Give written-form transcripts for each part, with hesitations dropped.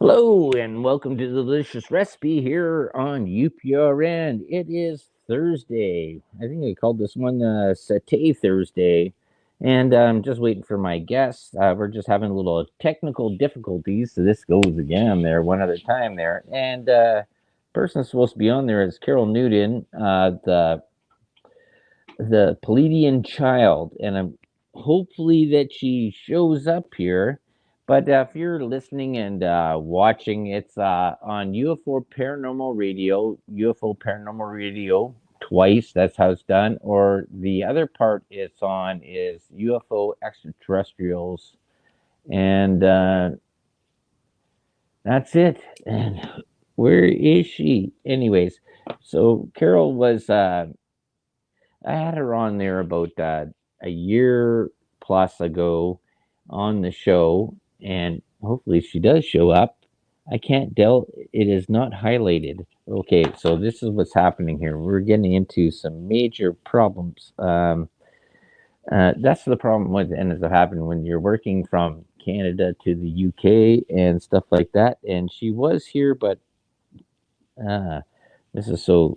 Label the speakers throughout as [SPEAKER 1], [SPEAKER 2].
[SPEAKER 1] Hello and welcome to the delicious recipe here on UPRN. It is Thursday. I think I called this one Satay Thursday, and I'm just waiting for my guests. We're just having a little technical difficulties, so this goes again there one other time there. And person supposed to be on there is Carol Newton, the Palladian child, and I'm hopefully that she shows up here. But if you're listening and watching, it's on UFO Paranormal Radio twice. That's how it's done. Or the other part it's on is UFO Extraterrestrials, and that's it. And where is she? Anyways, so Carol was. I had her on there about a year plus ago on the show, and hopefully she does show up. I can't tell. It is not highlighted. Okay, so this is what's happening here. We're getting into some major problems. That's the problem what ends up happening when you're working from Canada to the UK and stuff like that. And she was here, but uh, this is so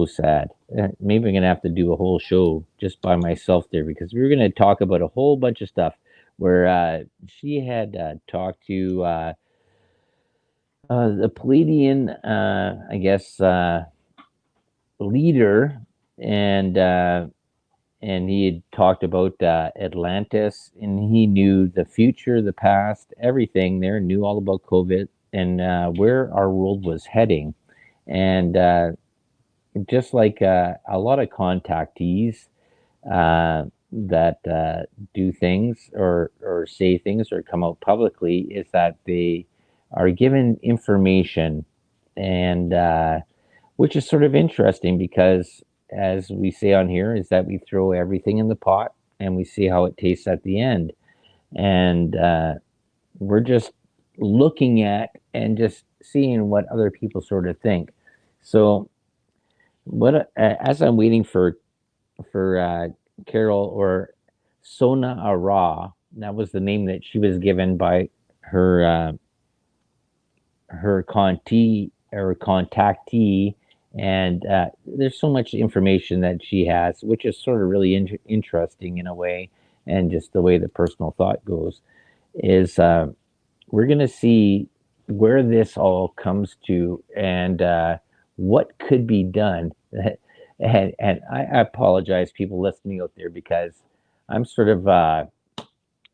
[SPEAKER 1] sad. Maybe I'm gonna have to do a whole show just by myself there because we were gonna talk about a whole bunch of stuff where she had talked to the Palladian, I guess, leader, and and he had talked about Atlantis, and he knew the future, the past, everything there, knew all about COVID and where our world was heading, and just like a lot of contactees that do things or say things or come out publicly is that they are given information and which is sort of interesting because as we say on here is that we throw everything in the pot and we see how it tastes at the end and we're just looking at and just seeing what other people sort of think. So what as I'm waiting for Carol or Sona ARah, that was the name that she was given by her her contactee, and there's so much information that she has, which is sort of really interesting in a way, and just the way the personal thought goes is we're gonna see where this all comes to and what could be done. And I apologize, people listening out there, because I'm sort of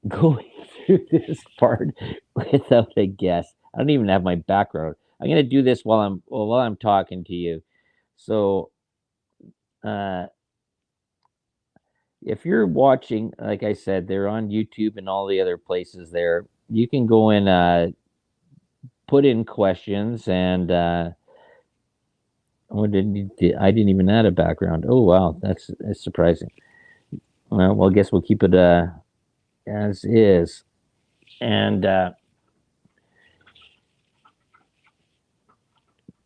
[SPEAKER 1] going through this part without a guest. I don't even have my background. I'm gonna do this while I'm talking to you. So uh, if you're watching, like I said, they're on YouTube and all the other places. There, you can go and put in questions and. I didn't even add a background. Oh wow, that's surprising. Well, I guess we'll keep it as is. And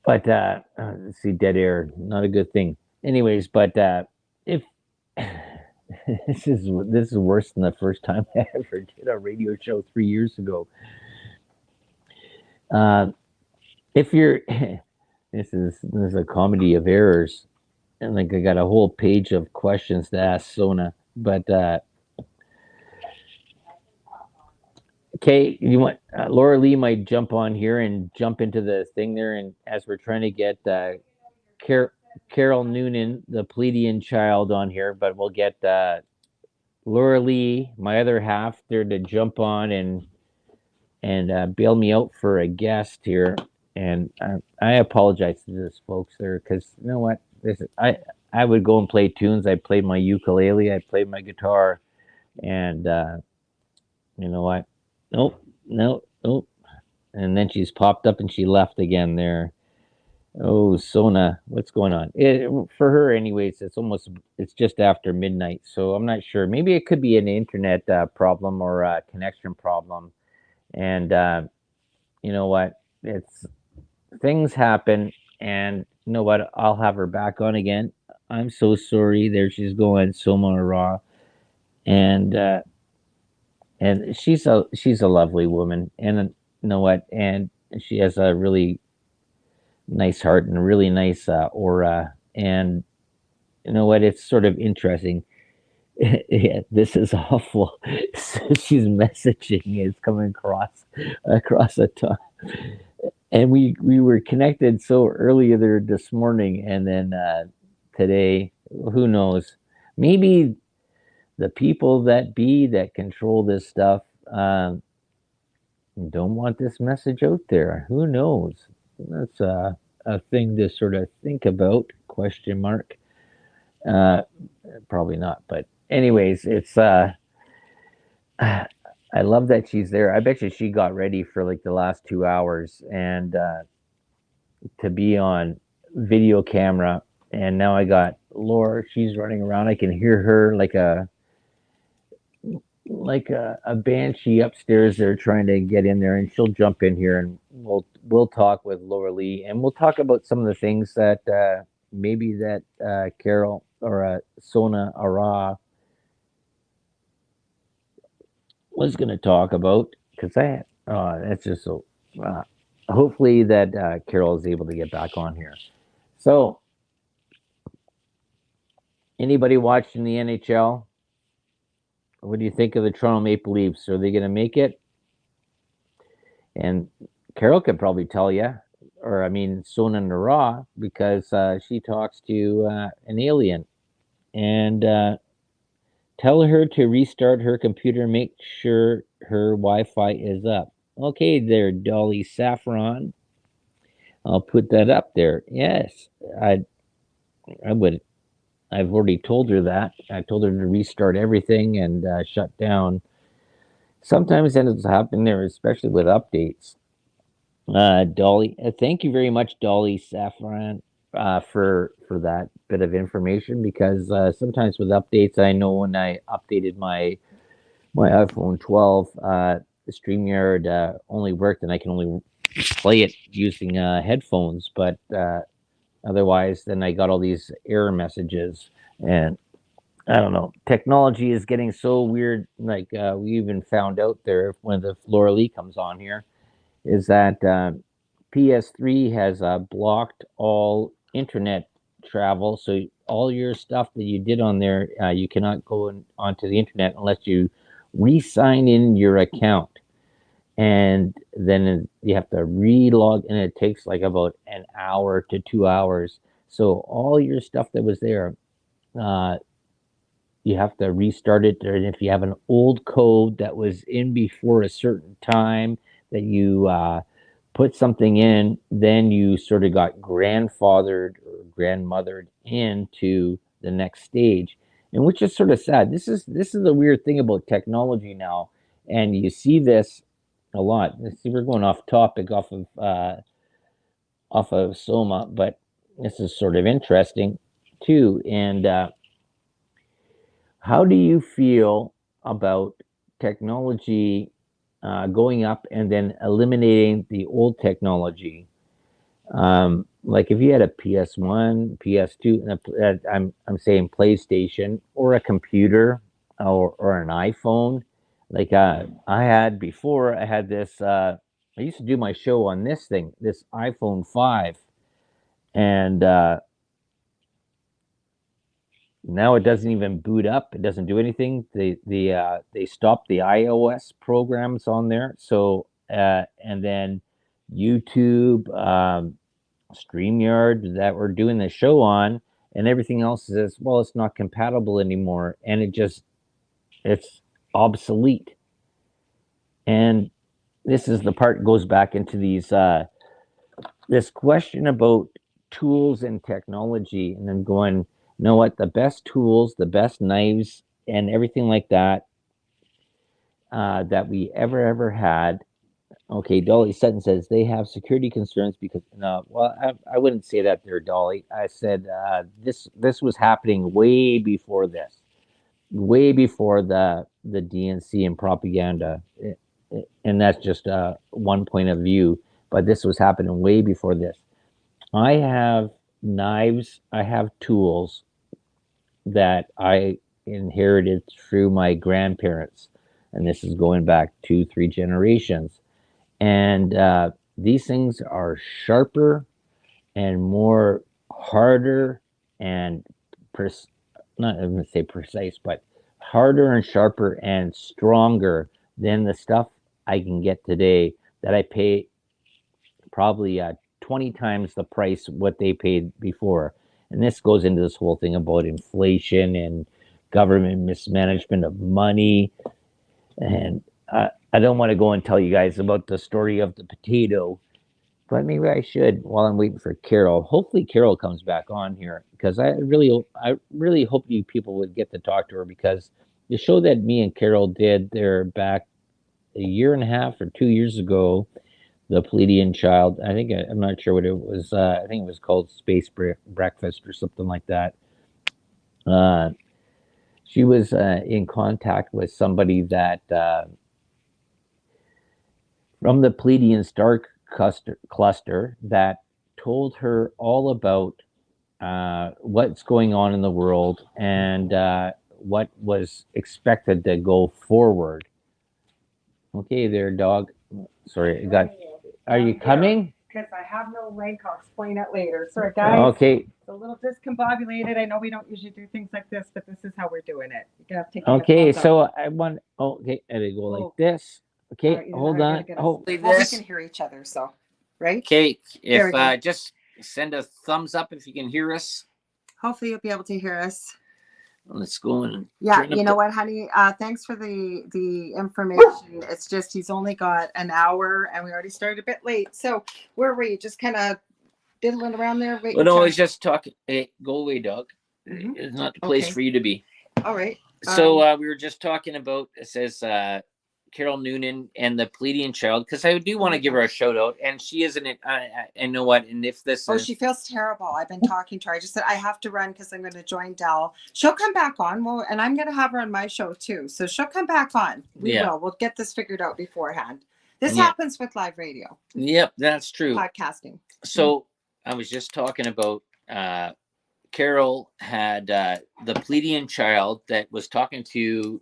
[SPEAKER 1] but let's see, dead air, not a good thing. Anyways, but if this is worse than the first time I ever did a radio show 3 years ago. Uh, if you're this is a comedy of errors, and like I got a whole page of questions to ask Sona, but okay, you want Laura Lee might jump on here and jump into the thing there, and as we're trying to get Car- Carol Noonan, the Pleiadian child, on here, but we'll get Laura Lee, my other half, there to jump on and bail me out for a guest here. And I apologize to this folks there because you know what, I would go and play tunes. I played my ukulele, I played my guitar, and you know what? Nope, nope, nope. And then she's popped up and she left again there. Oh, Sona, what's going on? For her, anyways, it's just after midnight, so I'm not sure. Maybe it could be an internet problem or a connection problem. And you know what? It's things happen, and you know what? I'll have her back on again. I'm so sorry. There she's going, Soma ARah, and she's a lovely woman, and you know what? And she has a really nice heart and a really nice aura. And you know what? It's sort of interesting. Yeah, this is awful. She's messaging is coming across a time, and we were connected so earlier this morning, and then today, who knows? Maybe the people that control this stuff don't want this message out there. Who knows? That's a thing to sort of think about. Question mark. Uh, Probably not, but anyways, it's I love that she's there. I bet you she got ready for like the last 2 hours and to be on video camera. And now I got Laura. She's running around. I can hear her like a banshee upstairs. They're trying to get in there, and she'll jump in here, and we'll talk with Laura Lee, and we'll talk about some of the things that maybe that Carol or Sona ARah was going to talk about because that's just so. Uh, Hopefully that Carol is able to get back on here. So, anybody watching the NHL? What do you think of the Toronto Maple Leafs? Are they going to make it? And Carol could probably tell you, or I mean, Sona ARah, because she talks to an alien. And tell her to restart her computer, make sure her Wi Fi is up. Okay, there, Dolly Saffron. I'll put that up there. Yes, I I would. I've already told her that. I told her to restart everything and shut down. Sometimes that has happened there, especially with updates. Dolly, thank you very much, Dolly Saffron, for that bit of information. Because sometimes with updates, I know when I updated my iPhone 12, the Streamyard only worked, and I can only play it using headphones. But otherwise, then I got all these error messages, and I don't know. Technology is getting so weird. Like we even found out there when the Flora Lee comes on here is that PS3 has blocked all internet travel. So all your stuff that you did on there, you cannot onto the internet unless you re-sign in your account, and then you have to re-log, and it takes like about an hour to 2 hours. So all your stuff that was there, uh, you have to restart it. And if you have an old code that was in before a certain time that you put something in, then you sort of got grandfathered or grandmothered into the next stage, and which is sort of sad. This is a weird thing about technology now, and you see this a lot. See, we're going off topic off of Soma, but this is sort of interesting too. And how do you feel about technology going up and then eliminating the old technology? Like if you had a PS1, PS2, and I'm saying PlayStation or a computer or an iPhone, like I had before. I had this. I used to do my show on this thing, this iPhone 5, and now it doesn't even boot up. It doesn't do anything. They stopped the iOS programs on there. So and then YouTube, StreamYard that we're doing the show on, and everything else says, well, it's not compatible anymore, and it's obsolete. And this is the part goes back into these this question about tools and technology, and then going, you know what, the best tools, the best knives, and everything like that that we ever had. Okay, Dolly Sutton says they have security concerns because no, well, I wouldn't say that there, Dolly. I said this was happening way before this, way before the DNC and propaganda, and that's just one point of view. But this was happening way before this. I have knives, I have tools that I inherited through my grandparents, and this is going back 2, 3 generations. And these things are sharper and more harder and not I'm gonna say precise, but harder and sharper and stronger than the stuff I can get today that I pay probably 20 times the price what they paid before. And this goes into this whole thing about inflation and government mismanagement of money. And I don't want to go and tell you guys about the story of the potato, but maybe I should while I'm waiting for Carol. Hopefully Carol comes back on here because I really hope you people would get to talk to her, because the show that me and Carol did there back a year and a half or 2 years ago, the Pleiadian Child. I'm not sure what it was. I think it was called Space Breakfast or something like that. Uh, she was in contact with somebody that from the Pleiadian star cluster that told her all about what's going on in the world and what was expected to go forward. Okay, there, dog. Sorry, I got. Are you coming?
[SPEAKER 2] Because I have no link. I'll explain it later. Sorry, guys.
[SPEAKER 1] Okay.
[SPEAKER 2] It's a little discombobulated. I know we don't usually do things like this, but this is how we're doing it. You have to take
[SPEAKER 1] okay, so I want. Oh, okay, and they go like this. Okay,
[SPEAKER 2] right,
[SPEAKER 1] hold on.
[SPEAKER 2] Oh, well, we can hear each other, so right.
[SPEAKER 3] Okay, if just send a thumbs up if you can hear us.
[SPEAKER 2] Hopefully, you'll be able to hear us.
[SPEAKER 3] Let's go and
[SPEAKER 2] yeah. You know what, honey? Thanks for the information. It's just he's only got an hour, and we already started a bit late. So where were you? Just kind of diddling around there.
[SPEAKER 3] Well, no, I was just talking. Hey, go away, dog. Mm-hmm. It's not the place for you to be.
[SPEAKER 2] All right.
[SPEAKER 3] So we were just talking about. It says Carol Noonan and the Pleiadian Child, because I do want to give her a shout out, and she isn't it. And know what? And if this,
[SPEAKER 2] she feels terrible. I've been talking to her. I just said I have to run because I'm going to join Dell. She'll come back on. Well, and I'm going to have her on my show too. So she'll come back on. We will. We'll get this figured out beforehand. This happens with live radio.
[SPEAKER 3] Yep, that's true.
[SPEAKER 2] Podcasting.
[SPEAKER 3] So I was just talking about. Carol had the Pleiadian Child that was talking to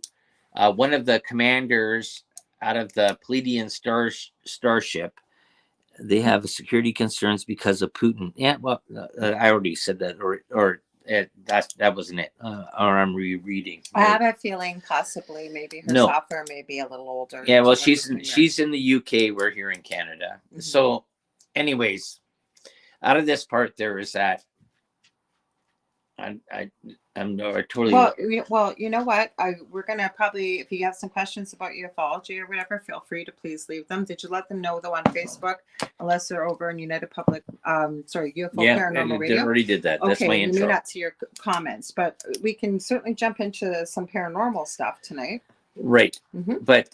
[SPEAKER 3] one of the commanders out of the Pleiadian starship. They have security concerns because of Putin. Yeah, well, I already said that, or that wasn't it. Or I'm rereading.
[SPEAKER 2] I have a feeling possibly maybe her software may be a little older.
[SPEAKER 3] Yeah, well, she's in the UK. We're here in Canada. Mm-hmm. So, anyways, out of this part, there is that. I'm totally
[SPEAKER 2] well. You know what? We're gonna probably, if you have some questions about ufology or whatever, feel free to please leave them. Did you let them know though on Facebook? Unless they're over in United Public, UFO Paranormal Radio.
[SPEAKER 3] Yeah, already did that. That's my intro.
[SPEAKER 2] You may not see your comments, but we can certainly jump into some paranormal stuff tonight.
[SPEAKER 3] Right, but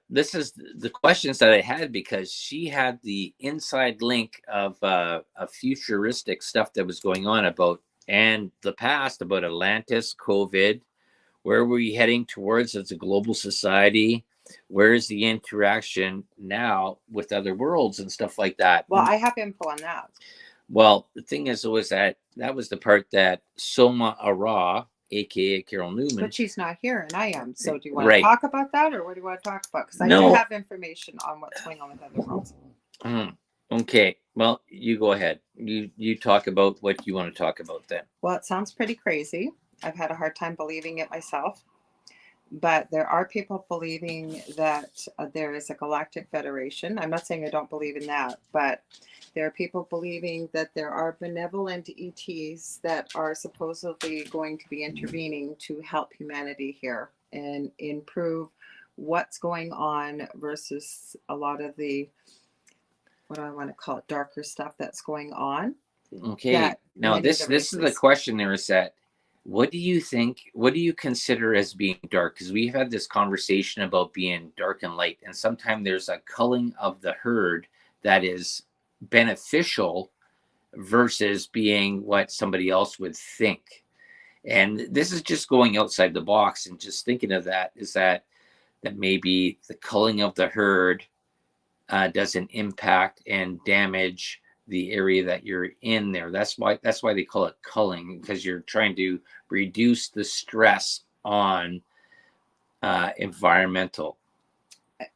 [SPEAKER 3] this is the questions that I had because she had the inside link of a futuristic stuff that was going on about. And the past about Atlantis, COVID, where were we heading towards as a global society? Where is the interaction now with other worlds and stuff like that?
[SPEAKER 2] Well, I have info on that.
[SPEAKER 3] Well, the thing is, was that was the part that Soma ARah, aka Carol Noonan.
[SPEAKER 2] But she's not here, and I am. So, do you want to talk about that, or what do you want to talk about? Because I do have information on what's going on with other worlds.
[SPEAKER 3] Okay. Well, you go ahead. You talk about what you want to talk about then.
[SPEAKER 2] Well, it sounds pretty crazy. I've had a hard time believing it myself. But there are people believing that there is a galactic federation. I'm not saying I don't believe in that, but there are people believing that there are benevolent ETs that are supposedly going to be intervening to help humanity here and improve what's going on versus a lot of the, what do I want to call it, darker stuff that's going on.
[SPEAKER 3] Okay. Now this is the question there is that, what do you think, what do you consider as being dark? Because we've had this conversation about being dark and light, and sometimes there's a culling of the herd that is beneficial versus being what somebody else would think. And this is just going outside the box and just thinking of that, is that maybe the culling of the herd doesn't impact and damage the area that you're in there. That's why they call it culling, because you're trying to reduce the stress on environmental.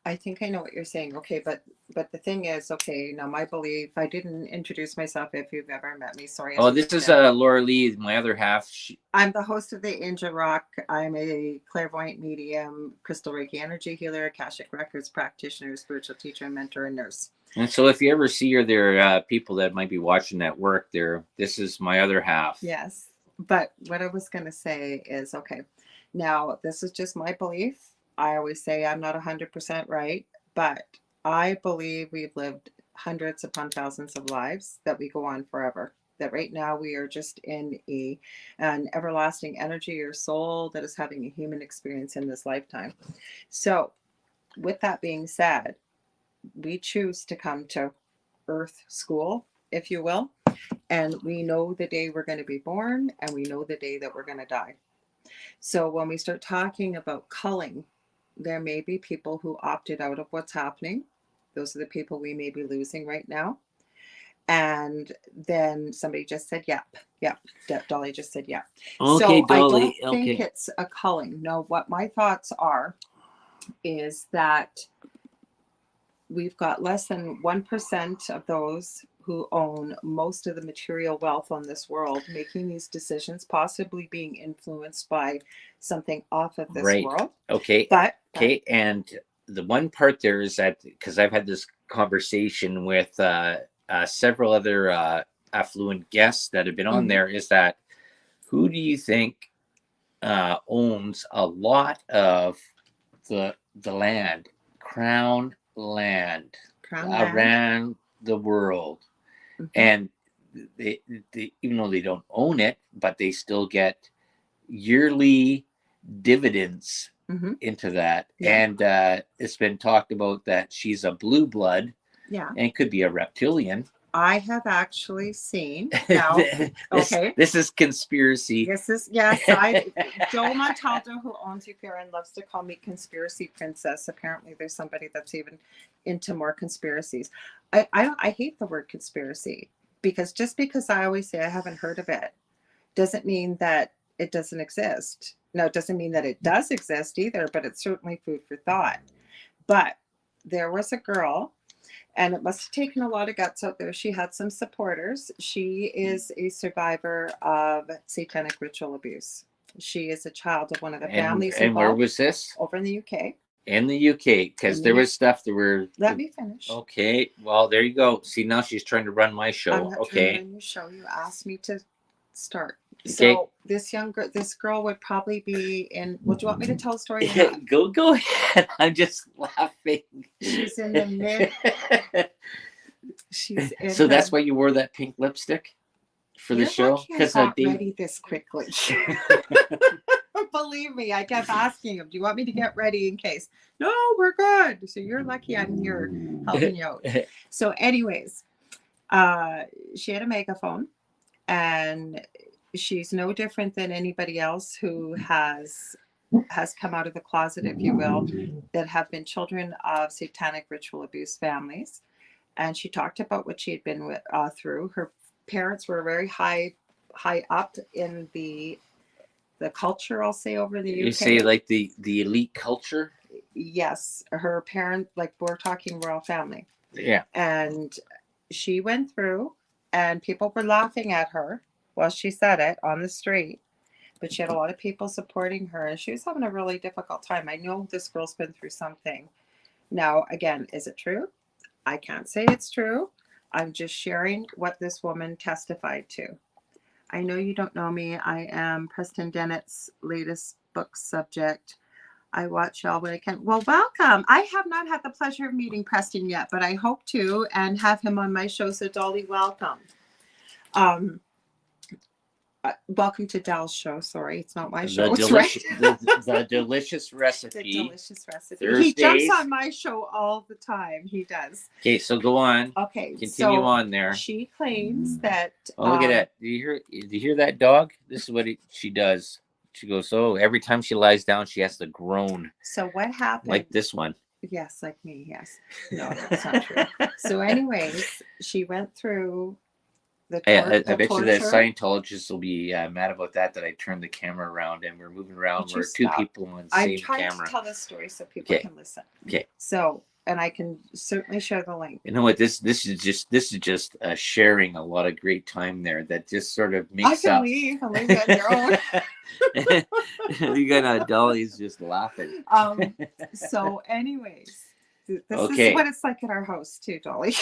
[SPEAKER 2] I think I know what you're saying. Okay, but But the thing is, okay, now my belief, I didn't introduce myself if you've ever met me. Sorry.
[SPEAKER 3] Oh, this is Laura Lee, my other half.
[SPEAKER 2] I'm the host of the Angel Rock. I'm a clairvoyant medium, crystal Reiki energy healer, Akashic Records practitioner, spiritual teacher, mentor, and nurse.
[SPEAKER 3] And so if you ever see her there, people that might be watching at work there, this is my other half.
[SPEAKER 2] Yes. But what I was going to say is, okay, now this is just my belief. I always say I'm not 100% right, but I believe we've lived hundreds upon thousands of lives, that we go on forever. That right now we are just in an everlasting energy or soul that is having a human experience in this lifetime. So with that being said, we choose to come to Earth School, if you will, and we know the day we're going to be born, and we know the day that we're going to die. So when we start talking about culling, there may be people who opted out of what's happening. Those are the people we may be losing right now. And then somebody just said, yep. Dolly just said, yeah.
[SPEAKER 3] Okay,
[SPEAKER 2] so
[SPEAKER 3] Dolly.
[SPEAKER 2] I don't think it's a culling. No, what my thoughts are is that we've got less than 1% of those who own most of the material wealth on this world making these decisions, possibly being influenced by something off of this world.
[SPEAKER 3] Okay.
[SPEAKER 2] But
[SPEAKER 3] okay. And the one part there is that, because I've had this conversation with several other affluent guests that have been on there, is that who do you think owns a lot of the land, crown land around the world? And they, even though they don't own it, but they still get yearly dividends into that. And it's been talked about that she's a blue blood, and could be a reptilian.
[SPEAKER 2] I have actually seen now.
[SPEAKER 3] This is conspiracy.
[SPEAKER 2] This is Joe Montaldo, who owns Ukraine, loves to call me conspiracy princess. Apparently, there's somebody that's even into more conspiracies. I hate the word conspiracy, because just because I always say I haven't heard of it doesn't mean that it doesn't exist. No, it doesn't mean that it does exist either, but it's certainly food for thought. But there was a girl, and it must have taken a lot of guts out there. She had some supporters. She is a survivor of satanic ritual abuse. She is a child of one of the families
[SPEAKER 3] involved. And where was this?
[SPEAKER 2] Over in the UK.
[SPEAKER 3] In the UK, because there was stuff that were...
[SPEAKER 2] Let me finish.
[SPEAKER 3] Okay, well, there you go. See, now she's trying to run my show.
[SPEAKER 2] I'm not trying to run your show. You asked me to start. Okay. So this girl would probably be in. Well, do you want me to tell a story?
[SPEAKER 3] Go ahead. I'm just laughing.
[SPEAKER 2] She's in the mid. She's in.
[SPEAKER 3] So that's why you wore that pink lipstick for the show?
[SPEAKER 2] Because I got ready this quickly. Believe me, I kept asking him, "Do you want me to get ready in case?" No, we're good. So you're lucky I'm here helping you out. So, anyways, she had a megaphone, and she's no different than anybody else who has come out of the closet, if you will, that have been children of satanic ritual abuse families. And she talked about what she had been through. Her parents were very high up in the culture, I'll say, over the UK.
[SPEAKER 3] You say like the elite culture?
[SPEAKER 2] Yes. Her parent, like, we're talking royal family.
[SPEAKER 3] Yeah.
[SPEAKER 2] And she went through, and people were laughing at her while she said it on the street, but she had a lot of people supporting her, and she was having a really difficult time. I know this girl's been through something. Now, again, is it true? I can't say it's true. I'm just sharing what this woman testified to. I know you don't know me. I am Preston Dennett's latest book subject. I watch y'all when I can. Well, welcome. I have not had the pleasure of meeting Preston yet, but I hope to, and have him on my show. So, Dolly, welcome. Welcome to Dal's show. Sorry, it's not my show.
[SPEAKER 3] The delicious recipe.
[SPEAKER 2] The delicious recipe.
[SPEAKER 3] Thursdays.
[SPEAKER 2] He jumps on my show all the time. He does.
[SPEAKER 3] Okay, so go on.
[SPEAKER 2] Okay,
[SPEAKER 3] continue on there.
[SPEAKER 2] She claims that.
[SPEAKER 3] Oh, look at that! Do you hear that dog? This is what she does. She goes, oh, every time she lies down, she has to groan.
[SPEAKER 2] So what happened?
[SPEAKER 3] Like this one.
[SPEAKER 2] Yes, like me. Yes. No, that's not true. So, anyways, she went through. I
[SPEAKER 3] bet you that Scientologists will be mad about that I turned the camera around and we're moving around. We're two people on the same camera.
[SPEAKER 2] I'm trying to tell this story so people can listen.
[SPEAKER 3] Okay.
[SPEAKER 2] So and I can certainly share the link.
[SPEAKER 3] You know what? This is just sharing a lot of great time there. That just sort of makes
[SPEAKER 2] I can
[SPEAKER 3] up.
[SPEAKER 2] leave and leave you on your own.
[SPEAKER 3] You got Dolly's just laughing.
[SPEAKER 2] So, anyways, this
[SPEAKER 3] Okay.
[SPEAKER 2] is what it's like at our house too, Dolly.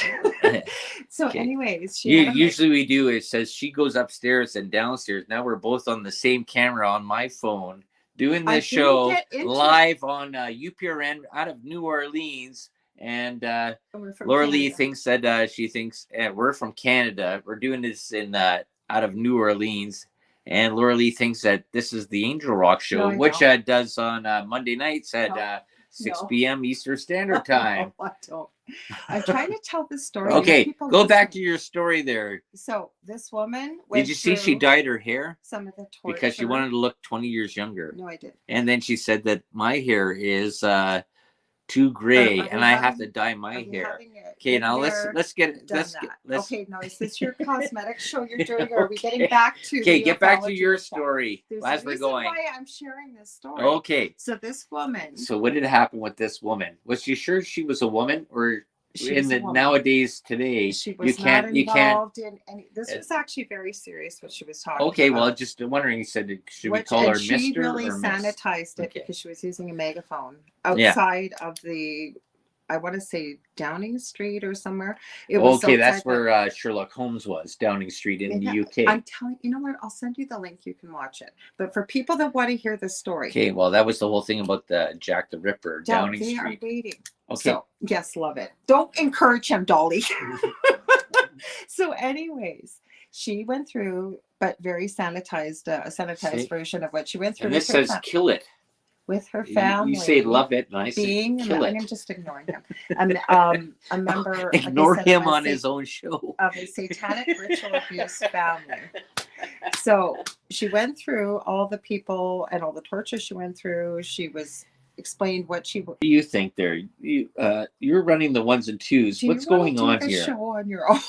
[SPEAKER 2] So,
[SPEAKER 3] Okay.
[SPEAKER 2] anyways,
[SPEAKER 3] Usually we do. It says she goes upstairs and downstairs. Now we're both on the same camera on my phone doing this show live on UPRN out of New Orleans. And Laura Lee thinks that she thinks we're from Canada. We're doing this in out of New Orleans. And Laura Lee thinks that this is the Angel Rock show, which does on Monday nights at 6 p.m. Eastern Standard Time.
[SPEAKER 2] No, I don't. I'm trying to tell this story.
[SPEAKER 3] Okay, go back to your story there.
[SPEAKER 2] So this woman
[SPEAKER 3] did you see she dyed her hair?
[SPEAKER 2] Some of the torture.
[SPEAKER 3] Because she wanted to look 20 years younger.
[SPEAKER 2] No, I didn't.
[SPEAKER 3] And then she said that my hair is too gray, and I have to dye my hair. Okay, now let's get
[SPEAKER 2] okay, now is this your cosmetic show you're doing, or are we getting back to?
[SPEAKER 3] Okay, get back to your story as we're going.
[SPEAKER 2] Why I'm sharing this story.
[SPEAKER 3] Okay.
[SPEAKER 2] So this woman.
[SPEAKER 3] So what did happen with this woman? Was she sure she was a woman, or in the nowadays today
[SPEAKER 2] she was not involved in any? This was actually very serious what she was talking.
[SPEAKER 3] Okay,
[SPEAKER 2] about.
[SPEAKER 3] well, just wondering. You said should we call her Mr.
[SPEAKER 2] She really
[SPEAKER 3] or
[SPEAKER 2] sanitized it because she was using a megaphone outside of the. I want to say Downing Street or somewhere. It was
[SPEAKER 3] that's where Sherlock Holmes was, Downing Street in the UK.
[SPEAKER 2] I'm telling you know what? I'll send you the link. You can watch it. But for people that want to hear the story.
[SPEAKER 3] Okay, well, that was the whole thing about the Jack the Ripper, Downing Street.
[SPEAKER 2] They are waiting.
[SPEAKER 3] Okay.
[SPEAKER 2] So, yes, love it. Don't encourage him, Dolly. So anyways, she went through, but very sanitized, a sanitized version of what she went through.
[SPEAKER 3] And this says kill it.
[SPEAKER 2] With her family.
[SPEAKER 3] You say love it, and I say kill it.
[SPEAKER 2] I'm just ignoring him. A member.
[SPEAKER 3] Ignore him on his own show.
[SPEAKER 2] Of a satanic ritual abuse family. So she went through all the people and all the torture she went through. She was explained what she.
[SPEAKER 3] What do you think there? You're running the ones and twos. What's going on here?
[SPEAKER 2] Show on your own.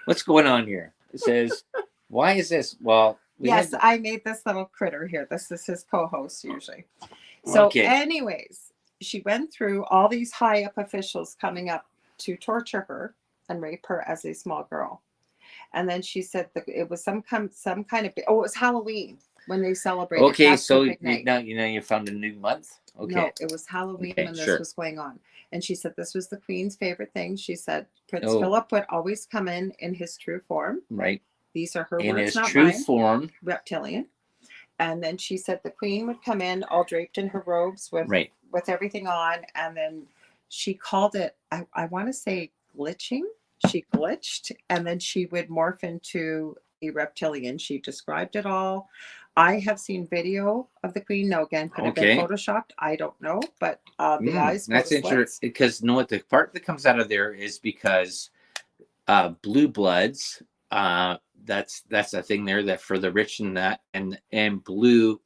[SPEAKER 3] What's going on here? It says, why is this? Well,
[SPEAKER 2] I made this little critter here. This is his co-host usually. So anyways, she went through all these high up officials coming up to torture her and rape her as a small girl. And then she said that it was some kind of, it was Halloween when they celebrated.
[SPEAKER 3] Okay, so now you found a new month? Okay.
[SPEAKER 2] No, it was Halloween when this was going on. And she said this was the Queen's favorite thing. She said Prince Philip would always come in his true form.
[SPEAKER 3] Right.
[SPEAKER 2] These are her words,
[SPEAKER 3] not mine. In his true form.
[SPEAKER 2] Reptilian. And then she said the Queen would come in all draped in her robes with everything on. And then she called it, I want to say glitching. She glitched. And then she would morph into a reptilian. She described it all. I have seen video of the Queen. Now, again, could have been photoshopped. I don't know. But the eyes.
[SPEAKER 3] That's interesting. Because what the part that comes out of there is because blue bloods, that's a thing there that for the rich and that and blue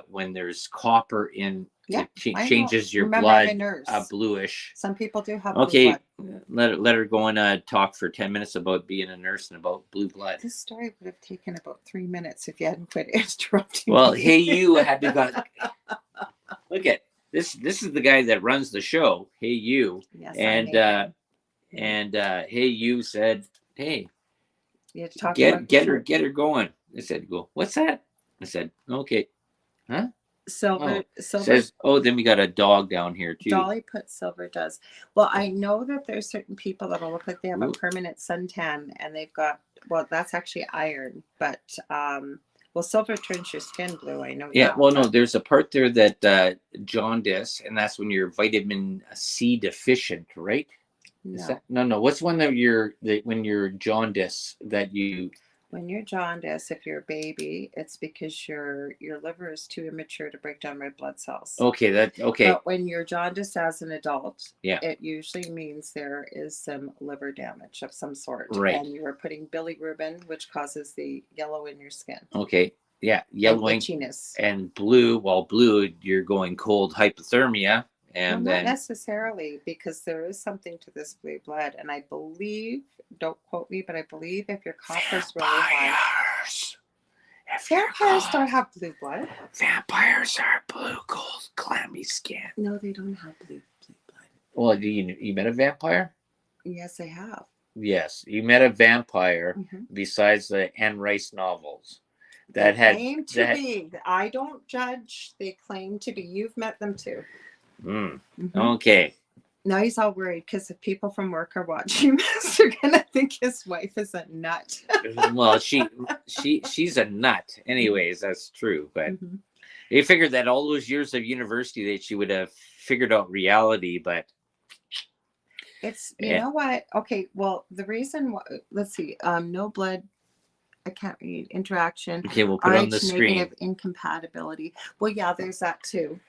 [SPEAKER 3] when there's copper in it changes your blood bluish.
[SPEAKER 2] Some people do have blue blood.
[SPEAKER 3] Let her go and talk for 10 minutes about being a nurse and about blue blood.
[SPEAKER 2] This story would have taken about 3 minutes if you hadn't quit interrupting
[SPEAKER 3] me.
[SPEAKER 2] Hey
[SPEAKER 3] You had to go. Look at this is the guy that runs the show, Hey You.
[SPEAKER 2] Yes,
[SPEAKER 3] and Hey You said, hey,
[SPEAKER 2] you to talk
[SPEAKER 3] get her going. I said, go. What's that? I said, okay. Huh?
[SPEAKER 2] Silver
[SPEAKER 3] says, then we got a dog down here too.
[SPEAKER 2] Dolly put Silver does. Well, I know that there's certain people that'll look like they have a permanent suntan and they've got, well, that's actually iron, but Silver turns your skin blue. I know.
[SPEAKER 3] Yeah. Well, no, there's a part there that jaundice, and that's when you're vitamin C deficient, right? No. What's one of when you're jaundice that you?
[SPEAKER 2] When you're jaundice, if you're a baby, it's because your liver is too immature to break down red blood cells.
[SPEAKER 3] Okay,
[SPEAKER 2] But when you're jaundice as an adult,
[SPEAKER 3] yeah,
[SPEAKER 2] it usually means there is some liver damage of some sort.
[SPEAKER 3] Right.
[SPEAKER 2] And you are putting bilirubin, which causes the yellow in your skin.
[SPEAKER 3] Okay. Yeah, yellowing and blue. Well, blue, you're going cold hypothermia. And
[SPEAKER 2] not necessarily, because there is something to this blue blood, and I believe, don't quote me, but I believe if your copper's really high, vampires don't have blue blood.
[SPEAKER 3] Vampires are blue, cold, clammy skin.
[SPEAKER 2] No, they don't have blue blood.
[SPEAKER 3] Well, you met a vampire?
[SPEAKER 2] Yes, I have.
[SPEAKER 3] Yes, you met a vampire
[SPEAKER 2] Mm-hmm.
[SPEAKER 3] besides the Anne Rice novels.
[SPEAKER 2] They claim to be. I don't judge. They claim to be. You've met them too.
[SPEAKER 3] Okay.
[SPEAKER 2] Now he's all worried because if people from work are watching this, they're gonna think his wife is a nut.
[SPEAKER 3] Well, she's a nut. Anyways, that's true. But they figured that all those years of university that she would have figured out reality, but
[SPEAKER 2] it's you know what? Okay, well the reason let's see, no blood. I can't read interaction.
[SPEAKER 3] Okay, we'll put it on the screen.
[SPEAKER 2] Negative incompatibility. Well, yeah, there's that too.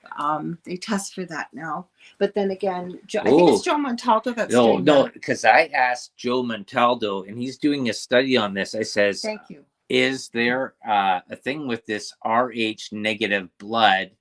[SPEAKER 2] They test for that now. But then again, I think it's Joe Montaldo that's doing
[SPEAKER 3] no,
[SPEAKER 2] that.
[SPEAKER 3] because I asked Joe Montaldo, and he's doing a study on this. I says,
[SPEAKER 2] "Thank you.
[SPEAKER 3] Is there a thing with this Rh negative blood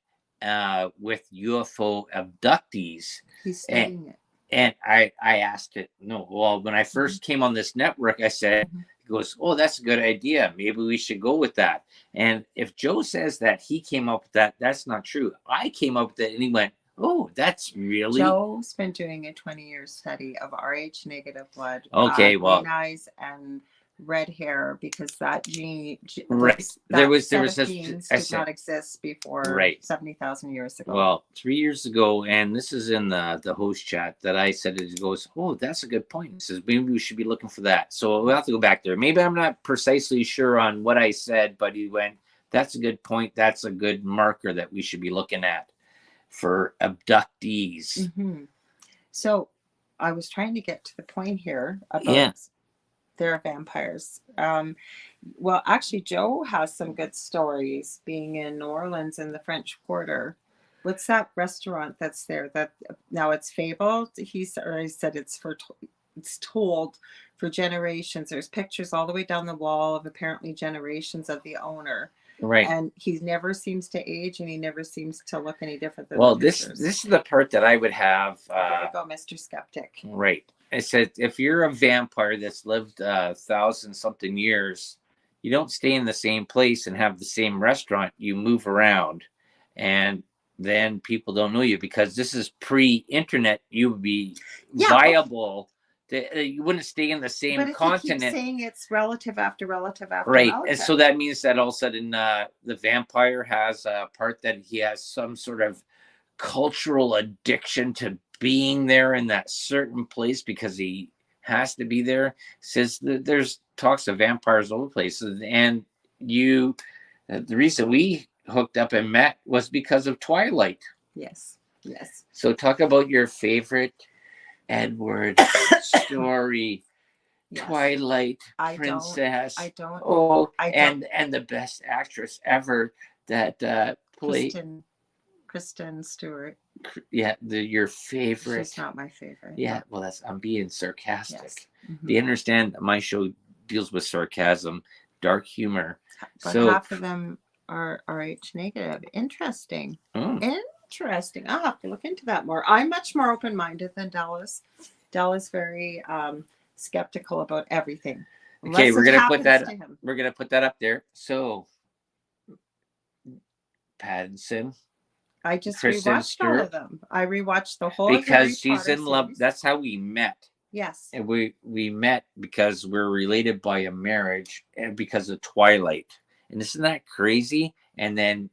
[SPEAKER 3] with UFO abductees?"
[SPEAKER 2] He's studying it.
[SPEAKER 3] And I asked it. No, well, when I first came on this network, I said. He goes, "Oh, that's a good idea. Maybe we should go with that." And if Joe says that he came up with that, that's not true. I came up with it, and he went, "Oh, that's really."
[SPEAKER 2] Joe's been doing a 20-year study of Rh negative blood.
[SPEAKER 3] Okay, well,
[SPEAKER 2] green eyes and red hair, because that gene,
[SPEAKER 3] right? There was
[SPEAKER 2] genes did not exist before 70,000 years ago.
[SPEAKER 3] Well, 3 years ago, and this is in the host chat that I said it. He goes, "Oh, that's a good point." He says, "Maybe we should be looking for that." So we'll have to go back there. Maybe I'm not precisely sure on what I said, but he went, "That's a good point. That's a good marker that we should be looking at for abductees."
[SPEAKER 2] So I was trying to get to the point here about they're vampires. Well, actually, Joe has some good stories being in New Orleans in the French Quarter. What's that restaurant that's there? That now it's fabled. He said it's told for generations. There's pictures all the way down the wall of apparently generations of the owner.
[SPEAKER 3] Right.
[SPEAKER 2] And he never seems to age, and he never seems to look any different than
[SPEAKER 3] this is the part that I would have.
[SPEAKER 2] There you go, Mr. Skeptic.
[SPEAKER 3] Right. I said, if you're a vampire that's lived 1,000-something years, you don't stay in the same place and have the same restaurant. You move around, and then people don't know you, because this is pre-internet. You would be viable. You wouldn't stay in the same continent.
[SPEAKER 2] But if you keep saying it's relative after relative after
[SPEAKER 3] relative. And so that means that all of a sudden the vampire has a part that he has some sort of cultural addiction to being there in that certain place because he has to be there. Says there's talks of vampires all over places, and the reason we hooked up and met was because of Twilight.
[SPEAKER 2] Yes.
[SPEAKER 3] So talk about your favorite Edward story. Twilight princess.
[SPEAKER 2] I don't.
[SPEAKER 3] And the best actress ever that played
[SPEAKER 2] Kristen Stewart.
[SPEAKER 3] Yeah, your favorite.
[SPEAKER 2] She's not my favorite.
[SPEAKER 3] Yeah, well, I'm being sarcastic. Yes. Do you understand? My show deals with sarcasm, dark humor.
[SPEAKER 2] But half of them are Rh negative. Interesting. Interesting. I'll have to look into that more. I'm much more open-minded than Dallas. Dallas very skeptical about everything.
[SPEAKER 3] Okay, we're gonna put that up there. So Pattinson.
[SPEAKER 2] I just rewatched all of them. I rewatched the whole
[SPEAKER 3] because she's in love. That's how we met.
[SPEAKER 2] Yes.
[SPEAKER 3] And we met because we're related by a marriage and because of Twilight. And isn't that crazy? And then,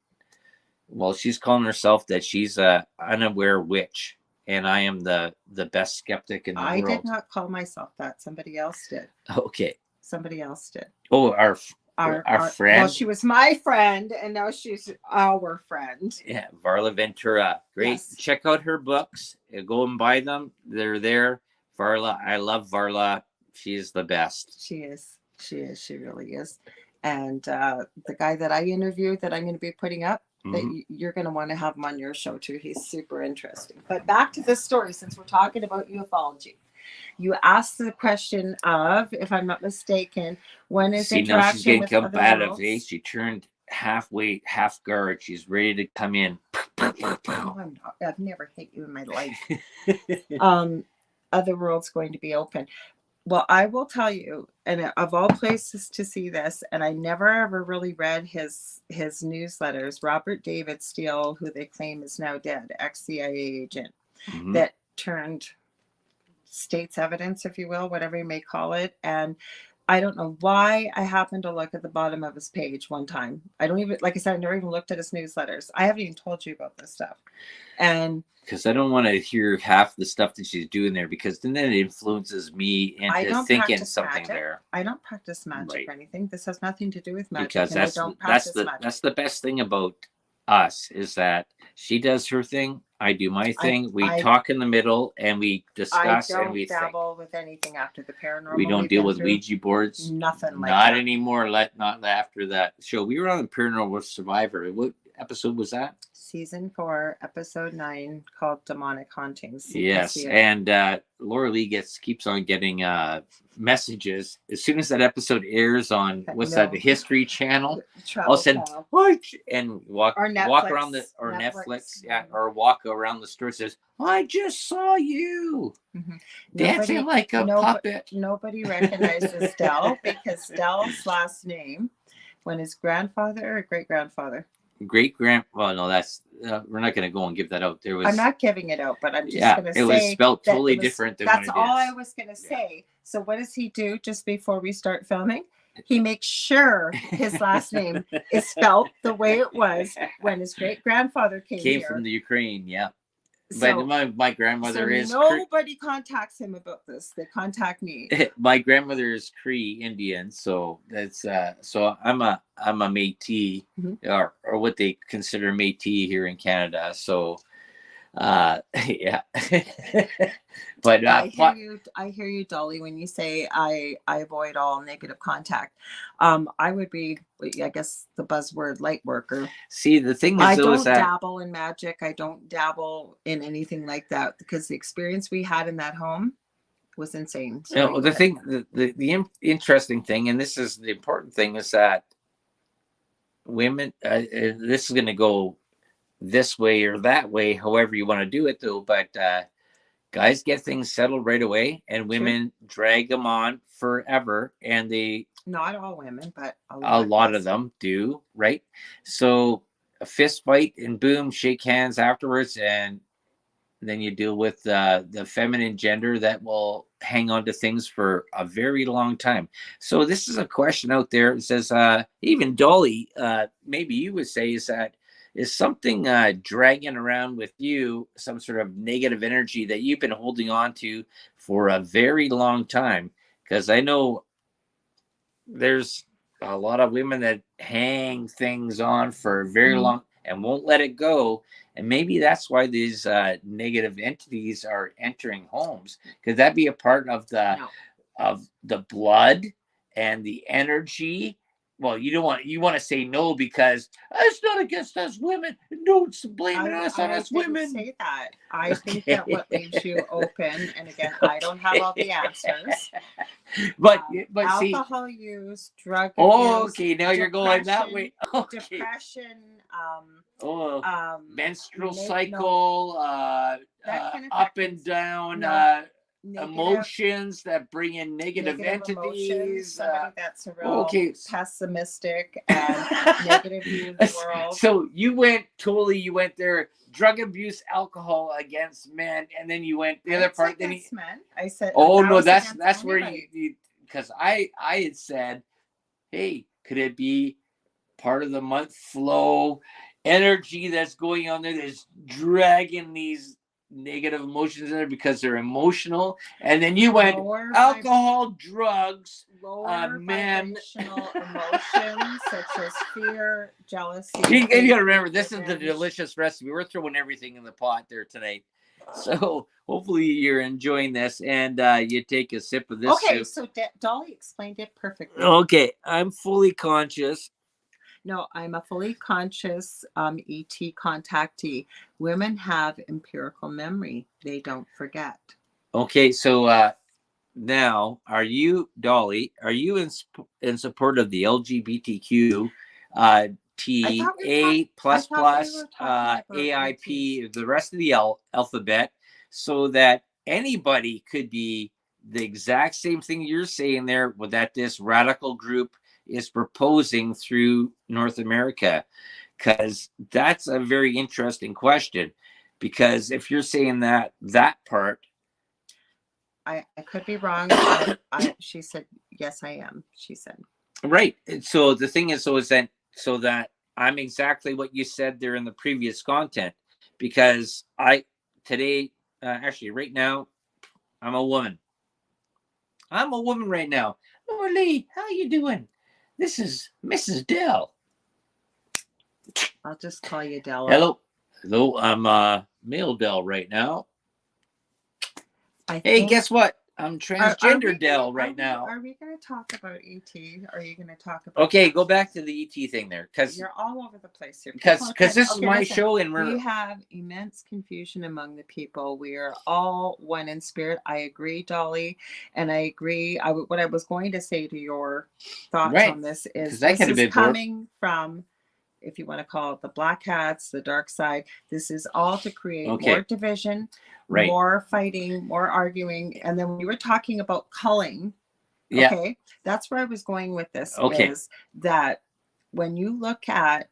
[SPEAKER 3] well, she's calling herself that she's a unaware witch, and I am the best skeptic in the world.
[SPEAKER 2] I did not call myself that. Somebody else did.
[SPEAKER 3] Okay.
[SPEAKER 2] Somebody else did.
[SPEAKER 3] Oh, our friend.
[SPEAKER 2] Well, she was my friend, and now she's our friend.
[SPEAKER 3] Yeah, Varla Ventura. Great. Yes. Check out her books. Go and buy them. They're there. Varla, I love Varla. She is the best.
[SPEAKER 2] She is. She really is. And the guy that I interviewed that I'm going to be putting up, that you're going to want to have him on your show too. He's super interesting. But back to this story, since we're talking about ufology. You asked the question of, if I'm not mistaken, when is interaction
[SPEAKER 3] now she's getting
[SPEAKER 2] with
[SPEAKER 3] combative. She turned half guard. She's ready to come in.
[SPEAKER 2] I'm not. I've never hit you in my life. Other world's going to be open. Well, I will tell you, and of all places to see this, and I never ever really read his newsletters. Robert David Steele, who they claim is now dead, ex-CIA agent, that turned state's evidence, if you will, whatever you may call it. And I don't know why I happened to look at the bottom of his page one time. I don't even, like I said, I never even looked at his newsletters. I haven't even told you about this stuff. And
[SPEAKER 3] because I don't want to hear half the stuff that she's doing there, because then it influences me into thinking something
[SPEAKER 2] magic.
[SPEAKER 3] there.
[SPEAKER 2] I don't practice magic or anything. This has nothing to do with magic.
[SPEAKER 3] Because that's the best thing about us, is that she does her thing, I do my thing. We talk in the middle and we discuss and we
[SPEAKER 2] dabble with anything after the paranormal.
[SPEAKER 3] We don't deal with Ouija boards.
[SPEAKER 2] Nothing like
[SPEAKER 3] that.
[SPEAKER 2] Not
[SPEAKER 3] anymore. Not after that show. We were on the Paranormal Survivor. What episode was that?
[SPEAKER 2] Season 4, episode 9, called Demonic Hauntings.
[SPEAKER 3] Yes, and Laura Lee keeps on getting messages as soon as that episode airs on the History Channel. I'll send and walk around Netflix, or walk around the store. Says, I just saw you dancing like a puppet.
[SPEAKER 2] Nobody recognizes Dell, because Dell's last name, when his grandfather or great-grandfather.
[SPEAKER 3] Well, no, that's we're not going to go and give that out.
[SPEAKER 2] I'm not giving it out, but I'm just going to say
[SPEAKER 3] it was spelled totally different than what it is.
[SPEAKER 2] That's all I was going to say. So what does he do just before we start filming? He makes sure his last name is spelled the way it was when his great-grandfather came here.
[SPEAKER 3] From the Ukraine, yeah. But my grandmother is
[SPEAKER 2] nobody contacts him about this. They contact me.
[SPEAKER 3] My grandmother is Cree Indian, so that's so I'm a Métis, or what they consider Métis here in Canada. So yeah. But
[SPEAKER 2] I hear you, Dolly, when you say I avoid all negative contact. I would be, I guess, the buzzword light worker.
[SPEAKER 3] See, the thing is,
[SPEAKER 2] I don't dabble in magic. I don't dabble in anything like that, because the experience we had in that home was insane.
[SPEAKER 3] The interesting thing, and this is the important thing, is that women, this is going to go this way or that way, however you want to do it, though. But guys get things settled right away, and women drag them on forever. And they,
[SPEAKER 2] not all women, but
[SPEAKER 3] a lot of them do, right? So a fist fight and boom, shake hands afterwards, and then you deal with the feminine gender that will hang on to things for a very long time. So this is a question out there. It says, even Dolly, maybe you would say, is something dragging around with you, some sort of negative energy that you've been holding on to for a very long time? Because I know there's a lot of women that hang things on for very long and won't let it go. And maybe that's why these negative entities are entering homes. Could that be a part of the blood and the energy? Well, you want to say no, because it's not against us women. Don't blame it us on us women.
[SPEAKER 2] Say that. I think that what leaves you open, and again, I don't have all the answers.
[SPEAKER 3] But
[SPEAKER 2] alcohol use, drug
[SPEAKER 3] abuse.
[SPEAKER 2] Okay,
[SPEAKER 3] now you're going that way. Okay.
[SPEAKER 2] Depression.
[SPEAKER 3] Menstrual cycle. Up and down. Emotions that bring in negative entities.
[SPEAKER 2] Somebody that's a real pessimistic and negative view of the world.
[SPEAKER 3] So you went there, drug abuse, alcohol against men, and then you went the other part. Then
[SPEAKER 2] men. I said,
[SPEAKER 3] that's where you, because I had said, hey, could it be part of the month flow energy that's going on there that's dragging these negative emotions in there because they're emotional? And then you went alcohol, drugs, men,
[SPEAKER 2] emotions such as fear, jealousy.
[SPEAKER 3] You gotta remember, this is the delicious recipe. We're throwing everything in the pot there tonight. So hopefully you're enjoying this, and you take a sip of this.
[SPEAKER 2] Okay, so Dolly explained it perfectly.
[SPEAKER 3] Okay, I'm fully conscious.
[SPEAKER 2] No, I'm a fully conscious ET contactee. Women have empirical memory. They don't forget. Okay,
[SPEAKER 3] so now, are you, Dolly, in support of the LGBTQ, A plus plus, AIP, the rest of the alphabet, so that anybody could be the exact same thing you're saying there, with that this radical group is proposing through North America? Because that's a very interesting question. Because if you're saying that part,
[SPEAKER 2] I could be wrong. She said, yes, I am. She said.
[SPEAKER 3] Right. So the thing is, so that I'm exactly what you said there in the previous content, because today, actually right now, I'm a woman. I'm a woman right now. Lee, how you doing? This is Mrs. Dell.
[SPEAKER 2] I'll just call you Della.
[SPEAKER 3] Hello, I'm male Dell right now.
[SPEAKER 2] Hey,
[SPEAKER 3] guess what? I'm transgender Dell right now.
[SPEAKER 2] Are we going to talk about ET? Or are you going to talk about?
[SPEAKER 3] Okay, go back to the ET thing there, because
[SPEAKER 2] you're all over the place here.
[SPEAKER 3] Because this is my show, and
[SPEAKER 2] we have immense confusion among the people. We are all one in spirit. I agree, Dolly, and I agree. What I was going to say to your thoughts on this is coming from, if you want to call it the black hats, the dark side. This is all to create more division, more fighting, more arguing. And then we were talking about culling. Okay, that's where I was going with this. Is that when you look at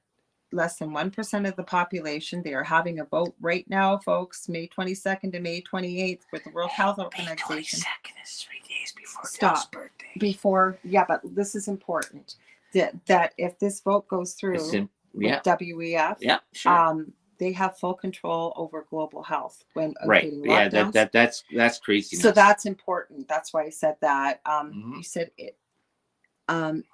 [SPEAKER 2] less than 1% of the population, they are having a vote right now, folks, May 22nd to May 28th with the World Health Organization. May
[SPEAKER 3] 22nd is 3 days before
[SPEAKER 2] Dell's birthday. But this is important. That if this vote goes through with WEF, they have full control over global health when including lockdowns.
[SPEAKER 3] That's crazy.
[SPEAKER 2] So that's important. That's why I said that. You said it.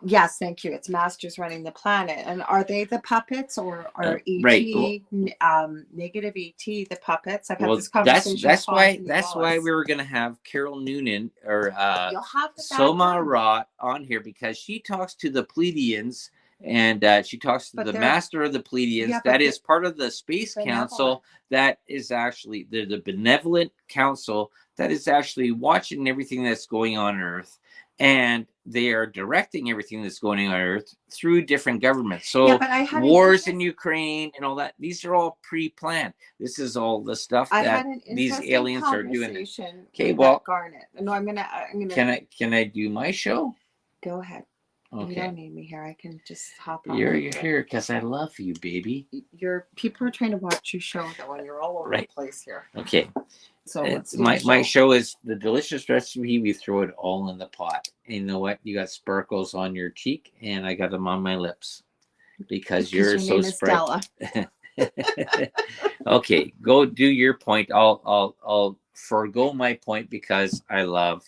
[SPEAKER 2] Yes, thank you. It's masters running the planet. And are they the puppets, or are ET negative ET the puppets? I've had this conversation.
[SPEAKER 3] That's why we were going to have Carol Noonan or Soma ARah on here, because she talks to the Pleiadians, and she talks to the master of the Pleiadians. That is part of the Space Council. That is actually the benevolent council that is actually watching everything that's going on Earth. And they are directing everything that's going on Earth through different governments. So wars in Ukraine and all that, these are all pre-planned. This is all the stuff that these aliens are doing. Okay, well,
[SPEAKER 2] Garnet. No, I'm gonna.
[SPEAKER 3] Can I do my show?
[SPEAKER 2] Go ahead. Okay. You don't need me here. I can just hop on.
[SPEAKER 3] You're here because I love you, baby.
[SPEAKER 2] People are trying to watch your show though, and you're all over the place here.
[SPEAKER 3] Okay. So my show is the delicious recipe. We throw it all in the pot. And you know what? You got sparkles on your cheek, and I got them on my lips because you're so sprite. Okay, go do your point. I'll forego my point because I love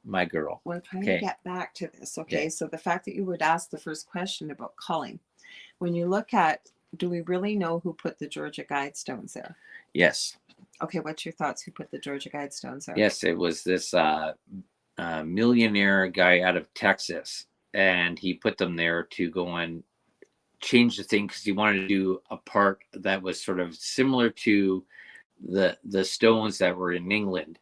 [SPEAKER 3] my girl.
[SPEAKER 2] We're trying to get back to this. Okay, so the fact that you would ask the first question about culling, when you look at, do we really know who put the Georgia Guidestones there?
[SPEAKER 3] Yes.
[SPEAKER 2] Okay, what's your thoughts? Who put the Georgia Guidestones there?
[SPEAKER 3] Yes, it was this millionaire guy out of Texas, and he put them there to go and change the thing because he wanted to do a part that was sort of similar to the stones that were in England.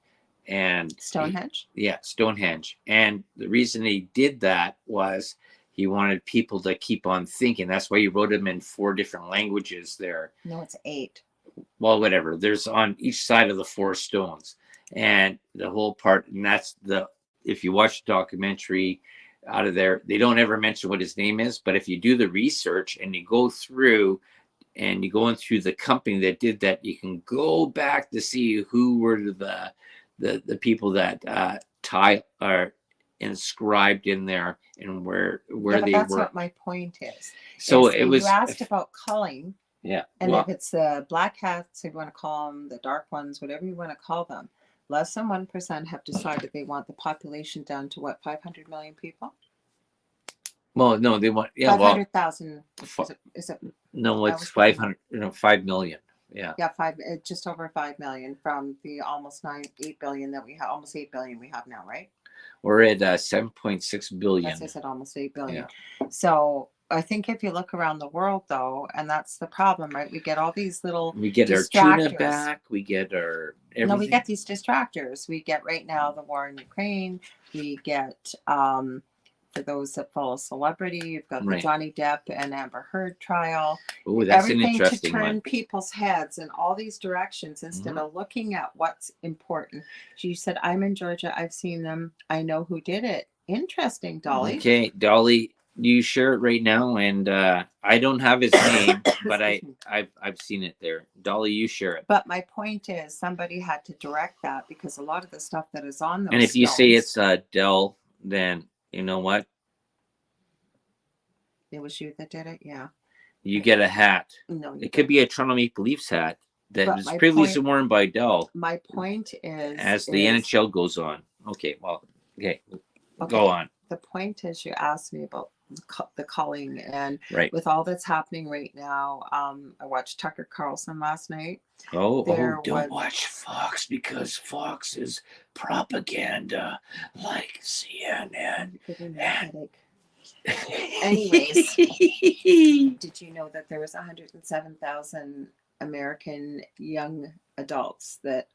[SPEAKER 3] And
[SPEAKER 2] Stonehenge?
[SPEAKER 3] Stonehenge. And the reason he did that was he wanted people to keep on thinking. That's why he wrote them in 4 different languages there.
[SPEAKER 2] No, it's 8.
[SPEAKER 3] Well, whatever. There's on each side of the 4 stones. And the whole part, and that's if you watch the documentary out of there, they don't ever mention what his name is. But if you do the research and you go through and you go in through the company that did that, you can go back to see who were the people that are inscribed in there and where they were.
[SPEAKER 2] That's what my point is.
[SPEAKER 3] So it was.
[SPEAKER 2] You asked about culling.
[SPEAKER 3] Yeah.
[SPEAKER 2] And if it's the black hats, you want to call them, the dark ones, whatever you want to call them, less than 1% have decided they want the population down to what, 500 million people?
[SPEAKER 3] Well, no, they want
[SPEAKER 2] 500,000. Is it?
[SPEAKER 3] No, it's 500. 5 million. Yeah.
[SPEAKER 2] Yeah, just over 5 million from the almost 8 billion that we have, almost 8 billion we have now, right?
[SPEAKER 3] We're at 7.6 billion.
[SPEAKER 2] Yes, I said almost 8 billion. Yeah. So I think if you look around the world, though, and that's the problem, right? We get all these little.
[SPEAKER 3] We get our tuna back. We get our everything.
[SPEAKER 2] No, we get these distractors. We get right now the war in Ukraine. We get for those that follow celebrity, you've got the Johnny Depp and Amber Heard trial.
[SPEAKER 3] Oh, that's an interesting
[SPEAKER 2] everything to turn
[SPEAKER 3] one.
[SPEAKER 2] People's heads in all these directions instead of looking at what's important. She said, "I'm in Georgia. I've seen them. I know who did it." Interesting, Dolly.
[SPEAKER 3] Okay, Dolly. you share it right now? And I don't have his name, but I've seen it there. Dolly, you share it.
[SPEAKER 2] But my point is, somebody had to direct that, because a lot of the stuff that is on those
[SPEAKER 3] And if you say
[SPEAKER 2] stones,
[SPEAKER 3] it's Dell, then you know what?
[SPEAKER 2] it was you that did it. Yeah.
[SPEAKER 3] You get a hat.
[SPEAKER 2] No,
[SPEAKER 3] it could be a Toronto Maple Leafs hat that
[SPEAKER 2] But
[SPEAKER 3] was
[SPEAKER 2] my
[SPEAKER 3] previously
[SPEAKER 2] point-
[SPEAKER 3] worn by Dell
[SPEAKER 2] My point is,
[SPEAKER 3] as the NHL goes on. Okay, well, okay, go on.
[SPEAKER 2] The point is, you asked me about the culling, and
[SPEAKER 3] Right.
[SPEAKER 2] with all that's happening right now, I watched Tucker Carlson last night.
[SPEAKER 3] Don't watch Fox, because Fox is propaganda like CNN.
[SPEAKER 2] Giving me a headache. Anyways, did you know that there was 107,000 American young adults that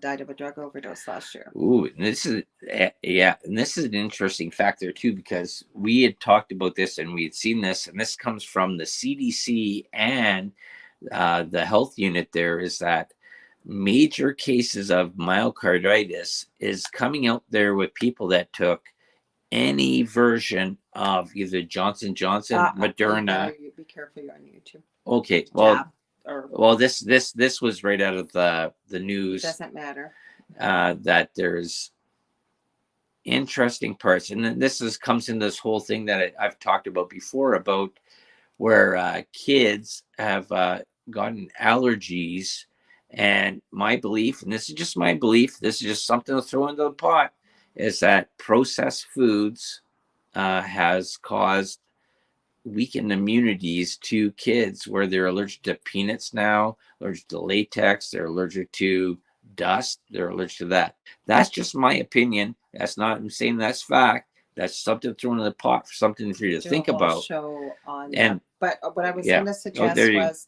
[SPEAKER 2] died of a drug overdose last year?
[SPEAKER 3] Ooh, and this is and this is an interesting factor too, because we had talked about this and we had seen this, and this comes from the CDC and the health unit. There is that major cases of myocarditis is coming out there with people that took any version of either Johnson Johnson, Moderna.
[SPEAKER 2] Be careful, you're on YouTube.
[SPEAKER 3] Okay, well, this was right out of the news.
[SPEAKER 2] It doesn't matter.
[SPEAKER 3] That there's interesting parts, and then comes in this whole thing that I've talked about before, about where kids have gotten allergies. And my belief, and this is just my belief, this is just something to throw into the pot, is that processed foods has caused weakened immunities to kids, where they're allergic to peanuts now, allergic to latex, they're allergic to dust, they're allergic to that. That's just my opinion. That's not, I'm saying that's fact. That's something thrown in the pot, for something for you to think about.
[SPEAKER 2] Show on
[SPEAKER 3] and
[SPEAKER 2] but what I was going to suggest was,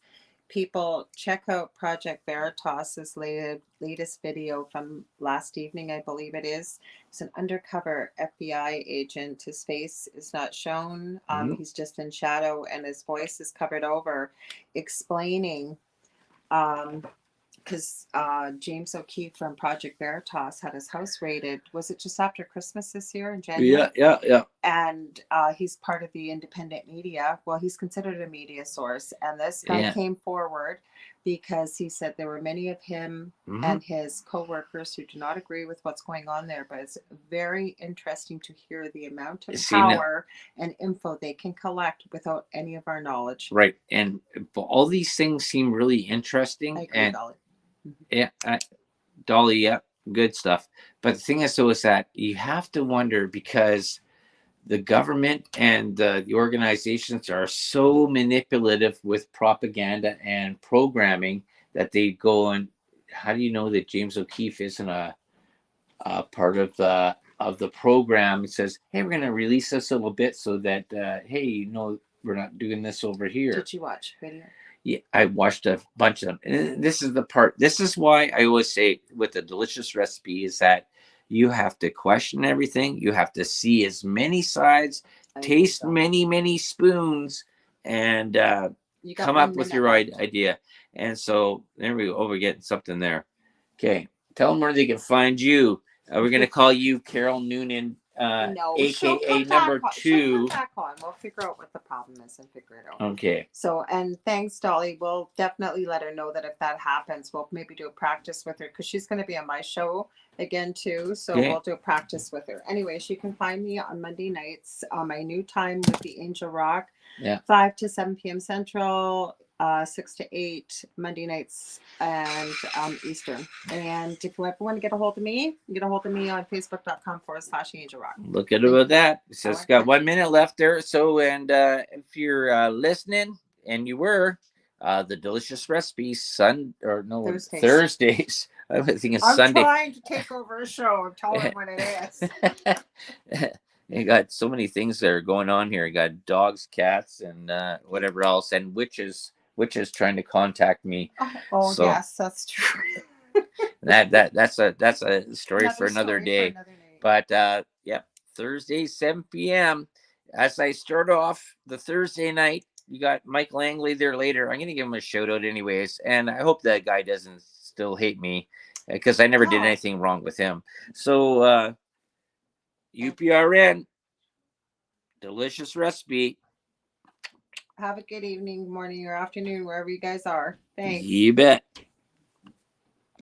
[SPEAKER 2] people check out Project Veritas's latest video from last evening, I believe it is. It's an undercover FBI agent. His face is not shown. He's just in shadow, and his voice is covered over, explaining because James O'Keefe from Project Veritas had his house raided. Was it just after Christmas this year in January?
[SPEAKER 3] Yeah.
[SPEAKER 2] And he's part of the independent media. Well, he's considered a media source. And this guy came forward because he said there were many of him and his co-workers who do not agree with what's going on there. But it's very interesting to hear the amount of power and info they can collect without any of our knowledge.
[SPEAKER 3] Right. And all these things seem really interesting.
[SPEAKER 2] I agree, Dolly.
[SPEAKER 3] Yeah, Dolly, yeah, good stuff. But the thing is, though, is that you have to wonder, because the government and the organizations are so manipulative with propaganda and programming, that they go and, how do you know that James O'Keefe isn't a part of the program? It says, hey, we're going to release this a little bit so that, hey, we're not doing this over here.
[SPEAKER 2] Did you watch video?
[SPEAKER 3] Yeah, I watched a bunch of them. And this is the part. This is why I always say with the delicious recipe is that you have to question everything. You have to see as many sides, taste many spoons, and come up with your idea. And so there we go. Oh, we're getting something there. Okay, tell them where they can find you. We're going to call you Carol Noonan, AKA number 2.
[SPEAKER 2] We'll figure out what the problem is and figure it out.
[SPEAKER 3] Okay.
[SPEAKER 2] So, and thanks, Dolly. We'll definitely let her know that if that happens, we'll maybe do a practice with her, because she's going to be on my show again too. So we'll do a practice with her. Anyways, you can find me on Monday nights on my new time with the Angel Rock. 5 to 7 p.m. Central, 6 to 8 Monday nights, and Eastern. And if you ever want to get a hold of me, you get a hold of me on facebook.com/Angel Rock.
[SPEAKER 3] Look at about that. So it's got 1 minute left there. So, and if you're listening, and you were, the delicious recipes Thursdays. I think it's Sunday.
[SPEAKER 2] I'm trying to take over a show and tell them what it is.
[SPEAKER 3] You got so many things that are going on here. You got dogs, cats, and whatever else, and witches trying to contact me.
[SPEAKER 2] Oh, so, yes, that's true.
[SPEAKER 3] that's a story for another day. But Thursday, 7 p.m. As I start off the Thursday night, you got Mike Langley there later. I'm gonna give him a shout out anyways, and I hope that guy doesn't still hate me, because I never did anything wrong with him. So UPRN, Delicious recipe.
[SPEAKER 2] Have a good evening, morning, or afternoon, wherever you guys are. Thanks.
[SPEAKER 3] You bet.